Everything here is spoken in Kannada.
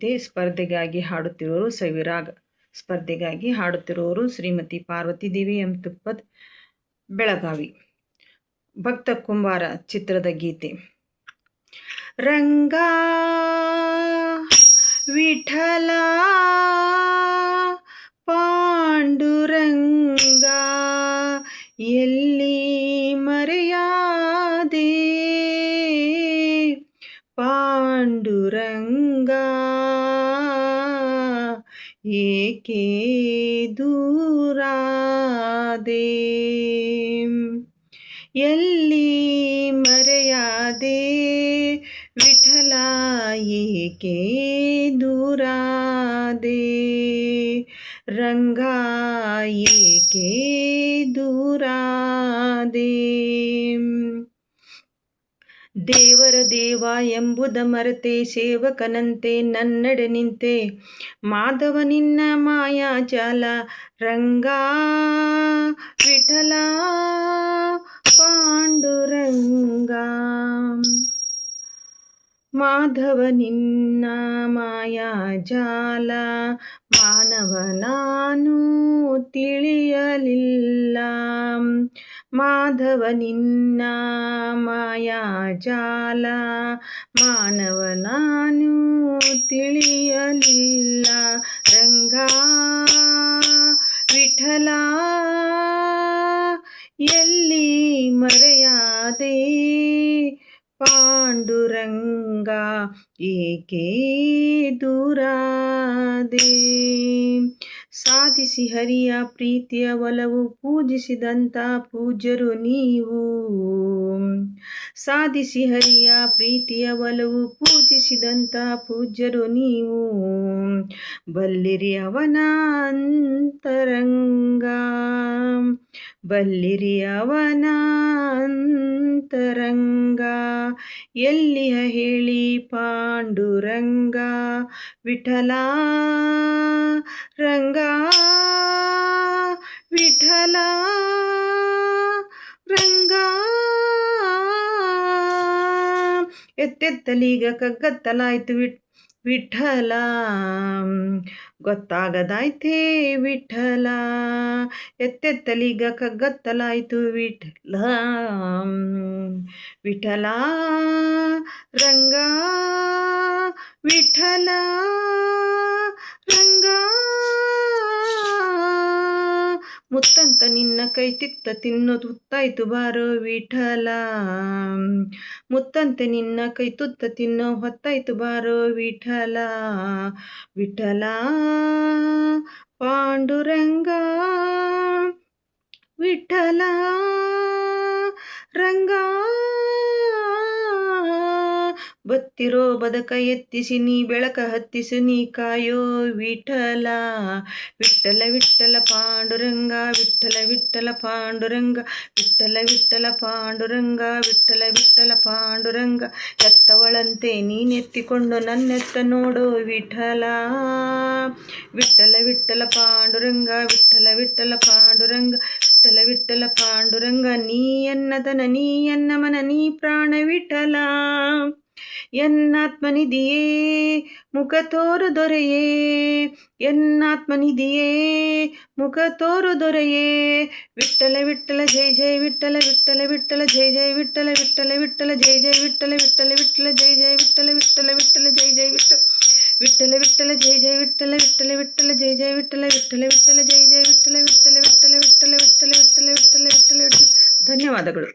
ಗೀತೆ ಸ್ಪರ್ಧೆಗಾಗಿ ಹಾಡುತ್ತಿರುವರು ಸವಿರಾಗ್. ಸ್ಪರ್ಧೆಗಾಗಿ ಹಾಡುತ್ತಿರುವವರು ಶ್ರೀಮತಿ ಪಾರ್ವತಿ ದೇವಿ ಎಂ ತುಪ್ಪದ್, ಬೆಳಗಾವಿ. ಭಕ್ತ ಕುಂಬಾರ ಚಿತ್ರದ ಗೀತೆ. ರಂಗ ವಿಠಲ ಪಾಂಡುರಂಗ ಎಲ್ಲಿ ಮರೆಯಾದೆ, ಪಾಂಡುರಂಗ ಏಕೆ ದೂರಾದೆ, ಎಲ್ಲಿ ಮರೆಯಾದೆ ವಿಠಲ ಏಕೆ ದೂರಾದೆ, ರಂಗ ಏಕೆ ದೂರಾದೆ. ದೇವರ ದೇವ ಎಂಬುದ ಮರೆತೆ ಸೇವಕನಂತೆ ನನ್ನಡೆ ನಿಂತೆ, ಮಾಧವ ನಿನ್ನ ಮಾಯಾಜಾಲ ರಂಗ ವಿಠಲ ಪಾಂಡುರಂಗ. ಮಾಧವ ನಿನ್ನ ಮಾಯಾಜಾಲ ಮಾನವ ನಾನು ತಿಳಿಯಲಿಲ್ಲ, ಮಾಧವ ನಿನ್ನ ಮಾಯಾಜಾಲ ಮಾನವ ನಾನು ತಿಳಿಯಲಿಲ್ಲ, ರಂಗ ವಿಠಲ ಎಲ್ಲಿ ಮರೆಯಾದೆ, ಪಾಂಡುರಂಗ ಏಕೆ ದೂರಾದೆ. ಸಾಧಿಸಿ ಹರಿಯ ಪ್ರೀತಿಯ ಒಲವು ಪೂಜಿಸಿದಂಥ ಪೂಜ್ಯರು ನೀವು, ಸಾಧಿಸಿ ಹರಿಯ ಪ್ರೀತಿಯ ಒಲವು ಪೂಜಿಸಿದಂಥ ಪೂಜ್ಯರು ನೀವು, ಬಲ್ಲಿರಿ ಅವನ ಅಂತರಂಗ, ಬಲ್ಲಿರಿ ಅವನ ಅಂತರಂಗ ಎಲ್ಲಿಯ ಹೇಳಿ ಪಾಂಡುರಂಗ ವಿಠಲ, ರಂಗ ವಿಠಲ ರಂಗ. ಎತ್ತೆತ್ತಲೀಗ ಕಗ್ಗತ್ತಲಾಯ್ತು ವಿಠಲ, ಗೊತ್ತಾಗದಾಯ್ತೇ ವಿಠಲ, ಎತ್ತೆತ್ತಲೀಗ ಕಗ್ಗತ್ತಲಾಯ್ತು ವಿಠಲ, ವಿಠಲ ರಂಗ ವಿಠಲ ರಂಗ. ಮುತ್ತಂತ ನಿನ್ನ ಕೈ ತಿತ್ತ ತಿನ್ನೋದು ಹೊತ್ತಾಯ್ತು ಬಾರೋ ವಿಠಲ, ಮುತ್ತಂತೆ ನಿನ್ನ ಕೈ ತುತ್ತ ತಿನ್ನೋ ಹೊತ್ತಾಯ್ತು ಬಾರೋ ವಿಠಲ, ವಿಠಲ ಪಾಂಡುರಂಗ ವಿಠಲ ರಂಗ. ಬತ್ತಿರೋ ಬದಕ ಎತ್ತಿಸಿ ನೀ ಬೆಳಕ ಹತ್ತಿಸಿ ನೀ ಕಾಯೋ ವಿಠಲ, ವಿಠಲ ವಿಠಲ ಪಾಂಡುರಂಗ, ವಿಠಲ ವಿಠಲ ಪಾಂಡುರಂಗ, ವಿಠಲ ವಿಠಲ ಪಾಂಡುರಂಗ, ವಿಠಲ ವಿಠಲ ಪಾಂಡುರಂಗ. ಎತ್ತವಳಂತೆ ನೀನೆತ್ತಿಕೊಂಡು ನನ್ನೆತ್ತ ನೋಡೋ ವಿಠಲ, ವಿಠಲ ವಿಠಲ ಪಾಂಡುರಂಗ, ವಿಠಲ ವಿಠಲ ಪಾಂಡುರಂಗ, ವಿಠಲ ವಿಠಲ ಪಾಂಡುರಂಗ. ನೀ ಎನ್ನದನ ನೀ ಎನ್ನ ಮನ ನೀ ಪ್ರಾಣ ವಿಠಲ, ಎನ್ನಾತ್ಮನಿಧಿಯೇ ಮುಖ ತೋರು ದೊರೆಯೇ, ಎನ್ನಾತ್ಮನಿಧಿಯೇ ಮುಖ ತೋರು ದೊರೆಯೇ, ವಿಠಲ ವಿಠಲ ಜಯ ಜಯ ವಿಠಲ, ವಿಠಲ ವಿಠಲ ಜಯ ಜಯ ವಿಠಲ, ವಿಠಲ ವಿಠಲ ಜಯ ಜಯ ವಿಠಲ, ವಿಠಲ ವಿಠಲ ಜಯ ಜಯ ವಿಠಲ, ವಿಠಲ ವಿಠಲ ಜಯ ಜಯ ವಿಠಲ, ವಿಠಲ ವಿಠಲ ಜಯ ಜಯ ವಿಠಲ, ವಿಠಲ ವಿಠಲ ಜಯ ಜಯ ವಿಠಲ, ವಿಠಲ ವಿಠಲ ಜಯ ಜಯ ವಿಠಲ, ವಿಠಲ ವಿಠಲ ವಿಠಲ ವಿಠಲ ವಿಠಲ ವಿಠಲ ವಿಠಲ ವಿಠಲ. ಧನ್ಯವಾದಗಳು.